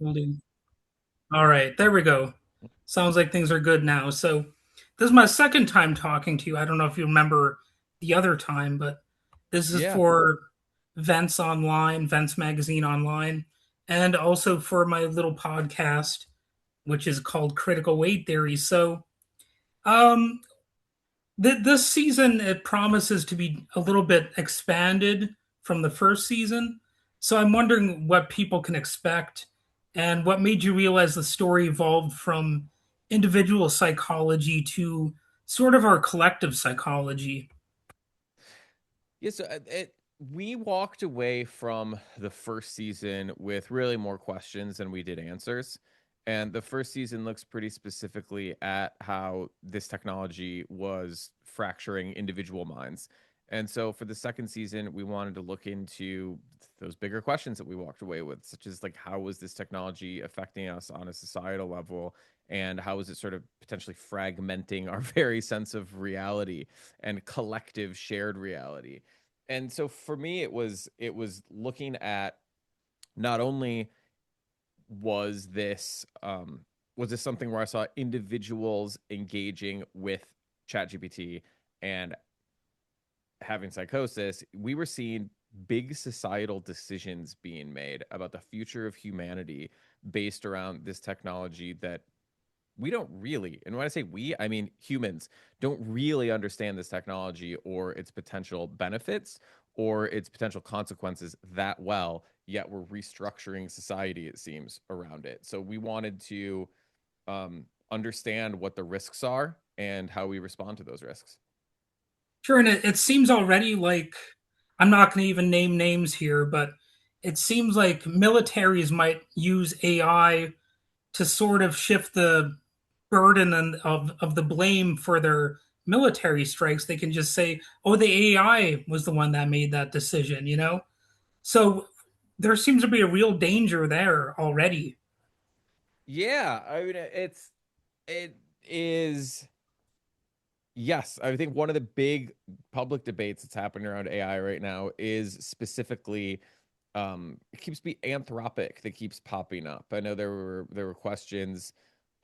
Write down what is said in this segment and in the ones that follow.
Holding. All right, there we go. Sounds like things are good now. So, this is my second time talking to you. I don't know if you remember the other time, but this is Yeah. for Vents Online, Vents Magazine Online, and also for my little podcast, which is called Critical Weight Theory. So, um, this season it promises to be a little bit expanded from the first season. So I'm wondering what people can expect and what made you realize the story evolved from individual psychology to sort of our collective psychology. Yeah, so we walked away from the first season with really more questions than we did answers. And the first season looks pretty specifically at how this technology was fracturing individual minds. And so for the second season, we wanted to look into those bigger questions that we walked away with, such as like how was this technology affecting us on a societal level? And how is it sort of potentially fragmenting our very sense of reality and collective shared reality? And so for me it was looking at not only was this something where I saw individuals engaging with ChatGPT and having psychosis, we were seeing big societal decisions being made about the future of humanity based around this technology that we don't really, and when I say we, I mean humans, don't really understand this technology or its potential benefits or its potential consequences that well, yet we're restructuring society, it seems, around it. So we wanted to understand what the risks are and how we respond to those risks. Sure, and it seems already like I'm not going to even name names here, but it seems like militaries might use AI to sort of shift the burden of the blame for their military strikes. They can just say, "Oh, the AI was the one that made that decision," you know? So there seems to be a real danger there already. Yeah, I mean it is. Yes, I think one of the big public debates that's happening around AI right now is specifically it keeps being Anthropic that keeps popping up. I know there were questions.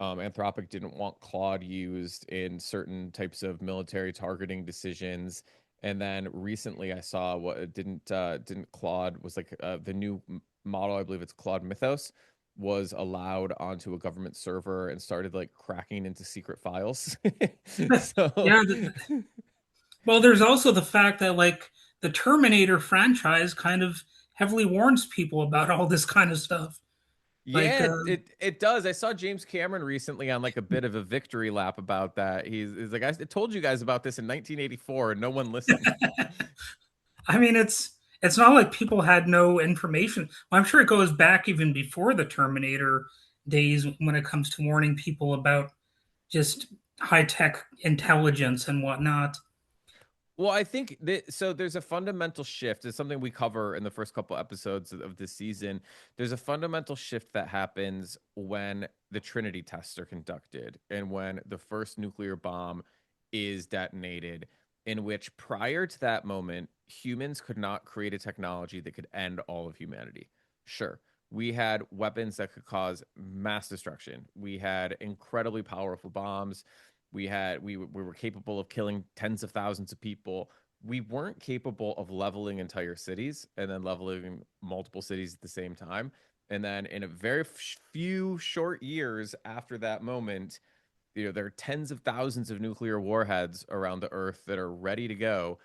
Anthropic didn't want Claude used in certain types of military targeting decisions. And then recently I saw what didn't Claude was like the new model, I believe it's Claude Mythos, was allowed onto a government server and started like cracking into secret files. So Yeah. Well, there's also the fact that like the Terminator franchise kind of heavily warns people about all this kind of stuff. Like, yeah, it does. I saw James Cameron recently on like a bit of a victory lap about that. He's like, I told you guys about this in 1984 and no one listened. I mean, it's not like people had no information. Well, I'm sure it goes back even before the Terminator days when it comes to warning people about just high tech intelligence and whatnot. Well, I think that so there's a fundamental shift. It's something we cover in the first couple episodes of this season. There's a fundamental shift that happens when the Trinity tests are conducted and when the first nuclear bomb is detonated, in which prior to that moment, humans could not create a technology that could end all of humanity. Sure, we had weapons that could cause mass destruction. We had incredibly powerful bombs. We were capable of killing tens of thousands of people. We weren't capable of leveling entire cities and then leveling multiple cities at the same time. And then in a very few short years after that moment, there are tens of thousands of nuclear warheads around the earth that are ready to go,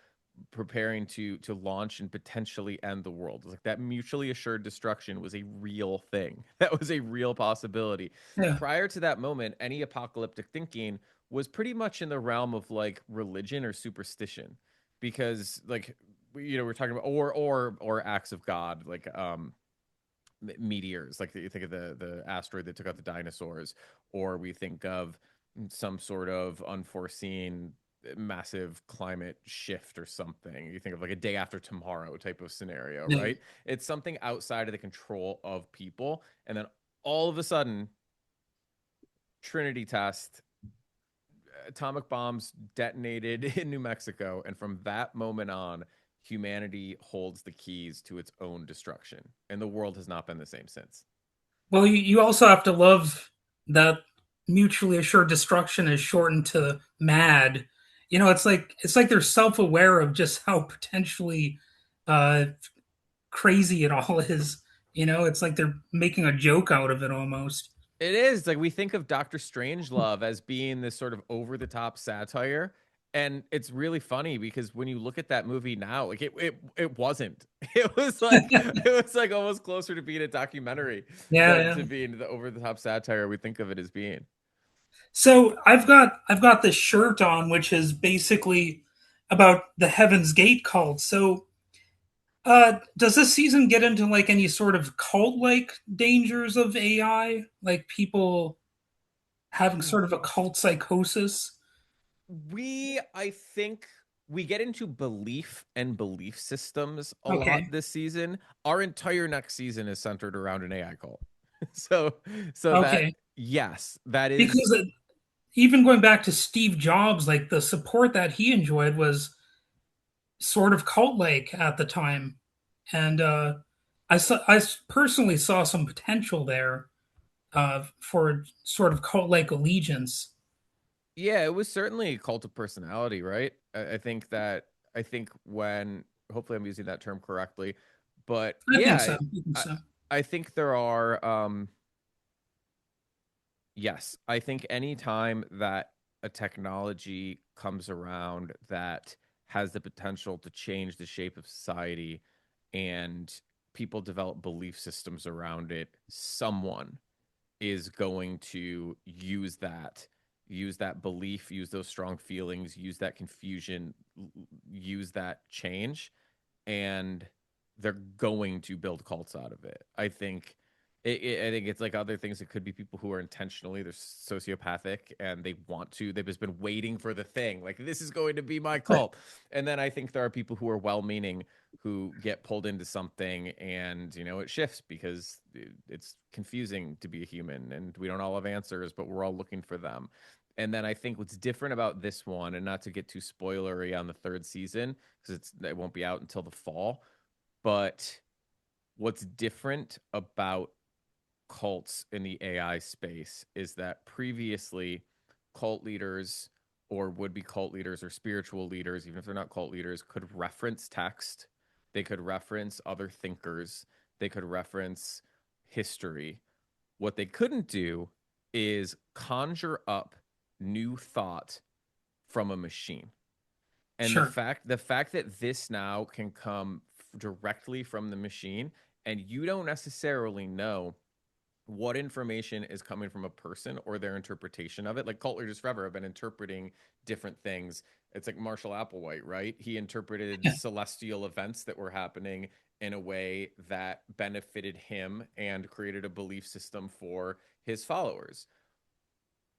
preparing to launch and potentially end the world. Like that mutually assured destruction was a real thing. That was a real possibility. Yeah. Prior to that moment, any apocalyptic thinking was pretty much in the realm of like religion or superstition, because like we're talking about or acts of God, like meteors, like you think of the asteroid that took out the dinosaurs, or we think of some sort of unforeseen massive climate shift or something. You think of like a day after tomorrow type of scenario, Yeah. right? It's something outside of the control of people, and then all of a sudden, Trinity test, atomic bombs detonated in New Mexico, and from that moment on, humanity holds the keys to its own destruction, and the world has not been the same since. Well, you also have to love that mutually assured destruction is shortened to mad. It's like they're self-aware of just how potentially uh crazy it all is. It's like they're making a joke out of it almost. It is like we think of Doctor Strangelove as being this sort of over the top satire. And it's really funny because when you look at that movie now, like it wasn't. It was like almost closer to being a documentary Yeah, than yeah. to being the over the top satire we think of it as being. So I've got this shirt on, which is basically about the Heaven's Gate cult. So, does this season get into like any sort of cult-like dangers of AI, like people having sort of a cult psychosis? I think we get into belief and belief systems a lot Okay, this season. Our entire next season is centered around an AI cult. So so that okay. yes, that is. Because even going back to Steve Jobs, like the support that he enjoyed was sort of cult-like at the time, and I personally saw some potential there for sort of cult-like allegiance. Yeah, it was certainly a cult of personality, right? I think when hopefully I'm using that term correctly, but I think so. yeah, I think I so. I think there are yes, I think anytime that a technology comes around that has the potential to change the shape of society and people develop belief systems around it, someone is going to use that belief, use those strong feelings, use that confusion, use that change, and they're going to build cults out of it. I think it's like other things. It could be people who are intentionally they're sociopathic and they want to. They've just been waiting for the thing. Like this is going to be my cult. And then I think there are people who are well-meaning who get pulled into something and it shifts because it's confusing to be a human and we don't all have answers, but we're all looking for them. And then I think what's different about this one, and not to get too spoilery on the third season because it won't be out until the fall, but what's different about cults in the AI space is that previously cult leaders or would be cult leaders or spiritual leaders, even if they're not cult leaders, could reference text, they could reference other thinkers, they could reference history. What they couldn't do is conjure up new thought from a machine. And Sure. the fact that this now can come directly from the machine and you don't necessarily know what information is coming from a person or their interpretation of it. Like cult leaders forever have been interpreting different things. It's like Marshall Applewhite, right? He interpreted Yeah. celestial events that were happening in a way that benefited him and created a belief system for his followers.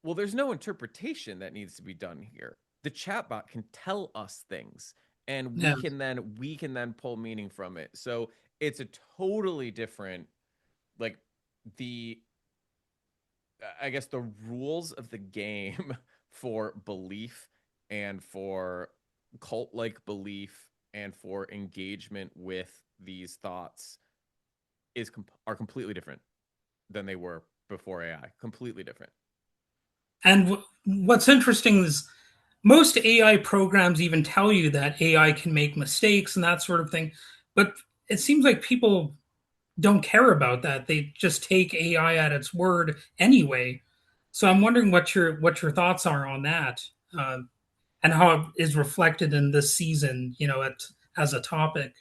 Well, there's no interpretation that needs to be done here. The chatbot can tell us things and Yeah. we can then pull meaning from it. So it's a totally different like the I guess the rules of the game for belief and for cult like belief and for engagement with these thoughts are completely different than they were before AI. Completely different. And what's interesting is most AI programs even tell you that AI can make mistakes and that sort of thing, but it seems like people don't care about that. They just take AI at its word anyway. So I'm wondering what your thoughts are on that, and how it is reflected in this season. As a topic.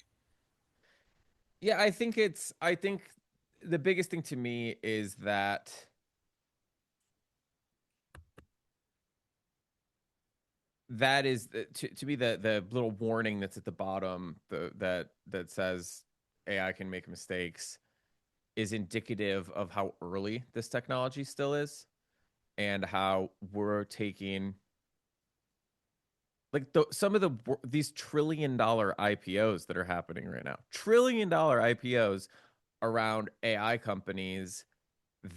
Yeah, I think the biggest thing to me is that is to me the little warning that's at the bottom that says AI can make mistakes is indicative of how early this technology still is and how we're taking like some of these $1 trillion IPOs that are happening right now. $1 trillion IPOs around AI companies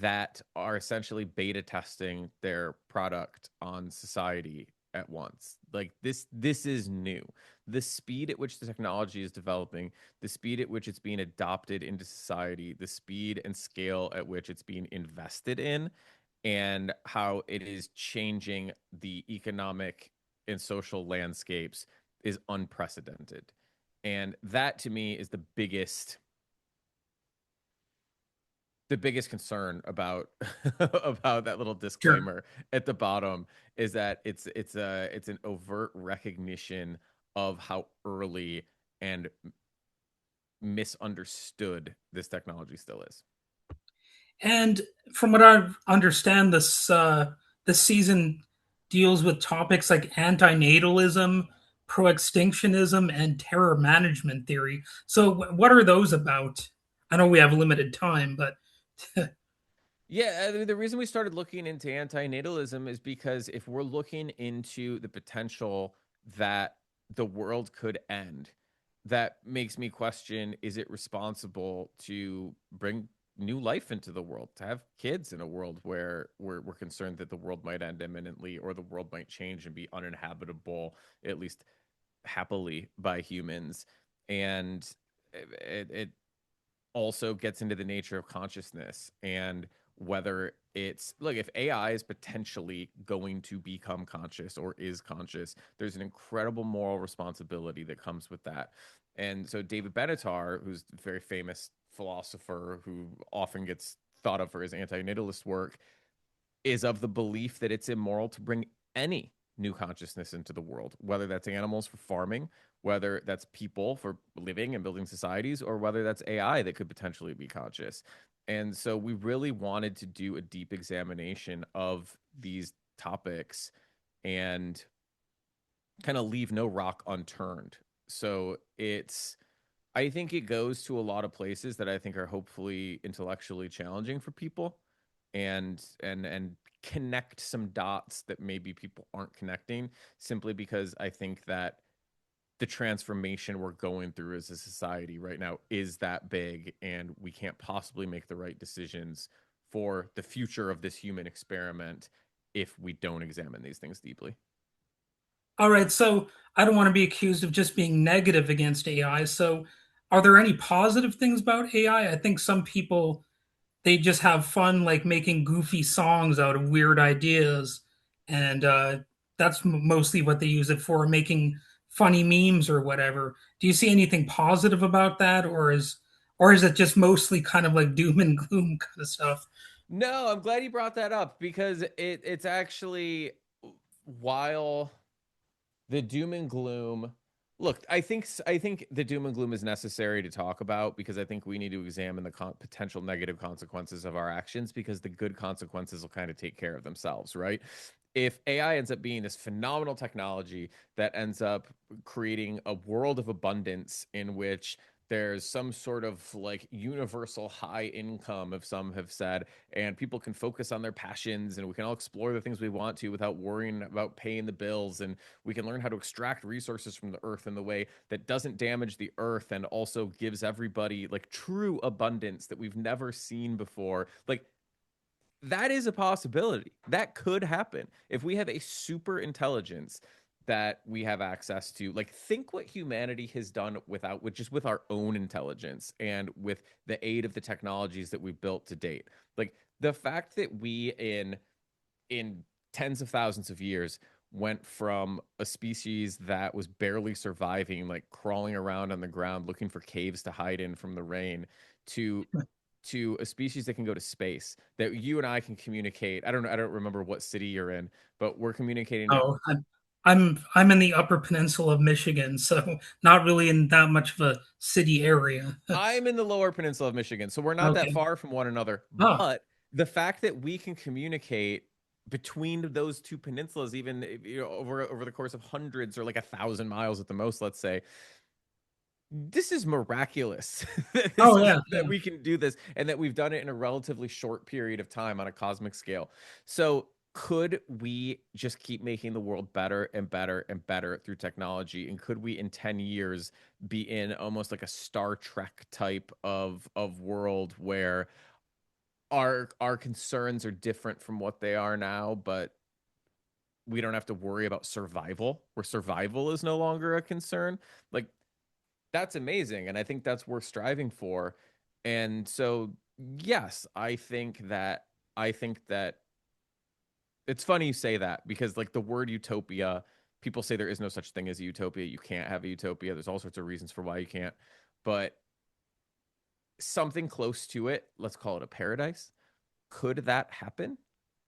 that are essentially beta testing their product on society at once. Like this is new. the speed at which the technology is developing, the speed at which it's being adopted into society, the speed and scale at which it's being invested in, and how it is changing the economic and social landscapes is unprecedented. And that to me is the biggest concern about about that little Sure. disclaimer at the bottom, is that it's an overt recognition of how early and misunderstood this technology still is. And from what I understand, this season deals with topics like antinatalism, pro-extinctionism, and terror management theory. So, what are those about? I know we have limited time, but Yeah, I mean, the reason we started looking into antinatalism is because if we're looking into the potential that the world could end, that makes me question, is it responsible to bring new life into the world, to have kids in a world where we're concerned that the world might end imminently or the world might change and be uninhabitable, at least happily, by humans? And it also gets into the nature of consciousness and whether it's, look, if AI is potentially going to become conscious or is conscious, there's an incredible moral responsibility that comes with that. And so David Benatar, who's a very famous philosopher who often gets thought of for his anti-natalist work, is of the belief that it's immoral to bring any new consciousness into the world, whether that's animals for farming, whether that's people for living and building societies, or whether that's AI that could potentially be conscious. And so we really wanted to do a deep examination of these topics and kind of leave no rock unturned. So I think it goes to a lot of places that I think are hopefully intellectually challenging for people, and connect some dots that maybe people aren't connecting, simply because I think that the transformation we're going through as a society right now is that big, and we can't possibly make the right decisions for the future of this human experiment if we don't examine these things deeply. all right. So, I don't want to be accused of just being negative against AI. So, are there any positive things about AI? I think some people they just have fun like making goofy songs out of weird ideas, and that's mostly what they use it for, making funny memes or whatever. Do you see anything positive about that, or is it just mostly kind of like doom and gloom kind of stuff? No, I'm glad you brought that up, because it's actually, while the doom and gloom, look, I think the doom and gloom is necessary to talk about, because I think we need to examine the potential negative consequences of our actions, because the good consequences will kind of take care of themselves, right? If AI ends up being this phenomenal technology that ends up creating a world of abundance in which there's some sort of like universal high income, if some have said, and people can focus on their passions and we can all explore the things we want to without worrying about paying the bills, and we can learn how to extract resources from the earth in the way that doesn't damage the earth and also gives everybody like true abundance that we've never seen before. Like, that is a possibility. That could happen. If we have a super intelligence that we have access to, like, think what humanity has done without, with just with our own intelligence and with the aid of the technologies that we've built to date. Like, the fact that we in tens of thousands of years went from a species that was barely surviving, like crawling around on the ground looking for caves to hide in from the rain, to a species that can go to space, that you and I can communicate. I don't remember what city you're in, but we're communicating. Oh, I'm in the Upper Peninsula of Michigan, so not really in that much of a city area. I'm in the lower peninsula of Michigan, so we're not that Okay. far from one another. Oh, But the fact that we can communicate between those two peninsulas, even, over the course of hundreds or like 1,000 miles at the most, let's say, this is miraculous. This oh is yeah, that yeah. we can do this, and that we've done it in a relatively short period of time on a cosmic scale. So could we just keep making the world better and better and better through technology? And could we in 10 years be in almost like a Star Trek type of world where our concerns are different from what they are now, but we don't have to worry about survival, where survival is no longer a concern. Like, that's amazing. And I think that's worth striving for. And so, yes, I think that it's funny you say that because, like, the word utopia, people say there is no such thing as a utopia. You can't have a utopia. There's all sorts of reasons for why you can't. But something close to it, let's call it a paradise. Could that happen?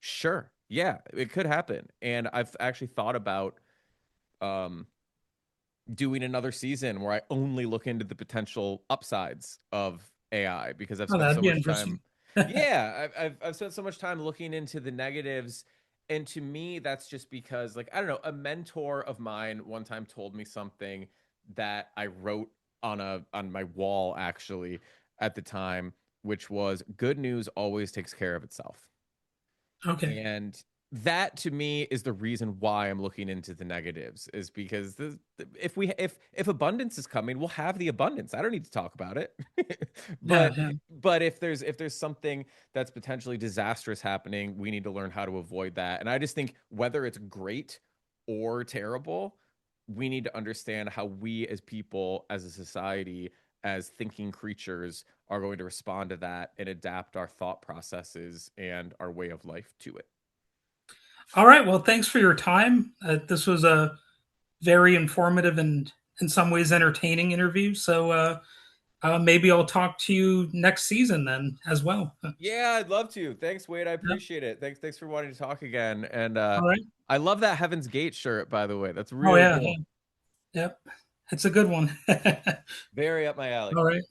Sure. Yeah, it could happen. And I've actually thought about um doing another season where I only look into the potential upsides of AI because I've Oh, spent that'd so be much interesting. time. Yeah, I've spent so much time looking into the negatives, and to me, that's just because, like, I don't know, a mentor of mine one time told me something that I wrote on my wall actually at the time, which was good news always takes care of itself. Okay. And that to me is the reason why I'm looking into the negatives is because if abundance is coming, we'll have the abundance. I don't need to talk about it. Yeah, but yeah. but if there's something that's potentially disastrous happening, we need to learn how to avoid that. And I just think whether it's great or terrible, we need to understand how we as people, as a society, as thinking creatures are going to respond to that and adapt our thought processes and our way of life to it. All right. Well, thanks for your time. This was a very informative and in some ways entertaining interview. So maybe I'll talk to you next season then as well. Yeah, I'd love to. Thanks, Wade. I Yeah. appreciate it. Thanks for wanting to talk again. And All right. I love that Heaven's Gate shirt, by the way. That's Oh really yeah. Yeah. cool. Yep. It's a good one. Very up my alley. All right.